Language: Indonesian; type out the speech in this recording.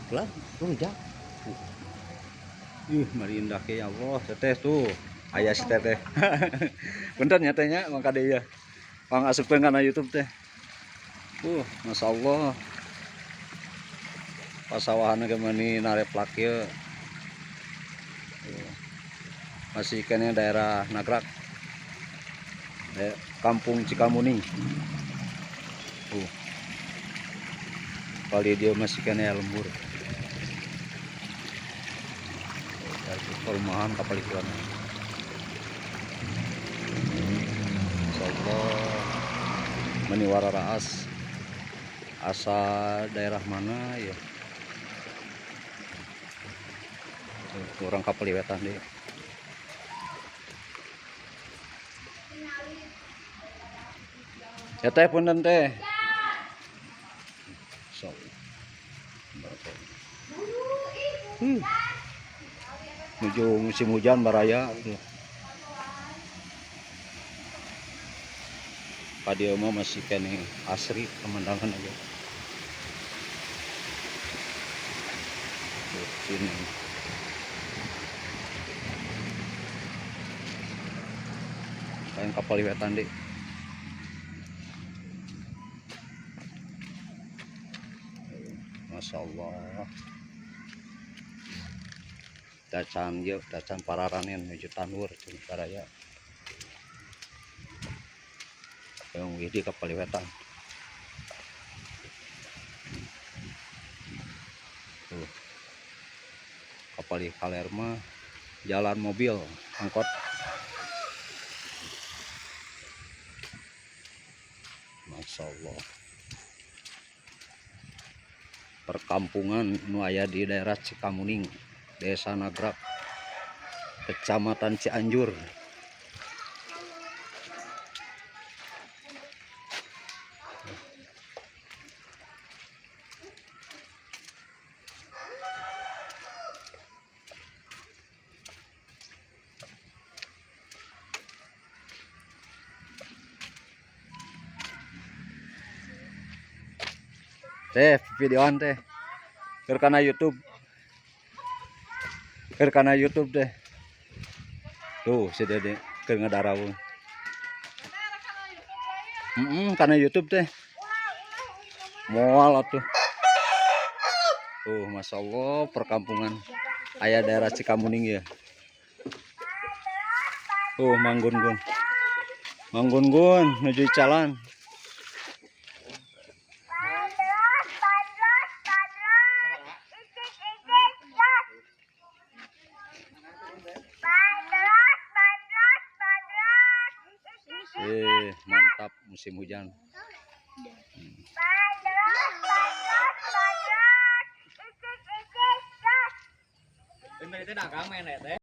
Lah, rujak. Mari indah ke ya Allah, teteh tuh. Ayah si teteh. Bener nyatanya mangka deui ya. Pang asupkeun kana YouTube teh. Masya Allah. Pasawahan ge meuni nareplak ieu. Masih kene daerah Nagrak. Kampung Cikamuning. Kali dia masih kene lembur. Perumahan kapal ikan. Insyaallah meniwara raas asal daerah mana ya, orang kapal iwetan deh ya teh punten teh so menuju musim hujan baraya tuh. Dia mah masih kene asri pemandangan aja. Sini. Kayak kapal iwetan deh. Masya Allah. Dacan pararanen menuju Tanur Baraya. Yang widi kapal iwetan. Kapal Kalerma jalan mobil angkot. Masya Allah. Perkampungan nu aya di daerah Cikamuning, Desa Nagrak, Kecamatan Cianjur. Teh videoan teh karena YouTube teh tuh si dede keur ngadaraweun karena YouTube teh moal atuh tuh. Masya Allah perkampungan aya daerah Cikamuning ya tuh. Manggun-gun menuju jalan. Mantap musim hujan. Ini dagang men teh.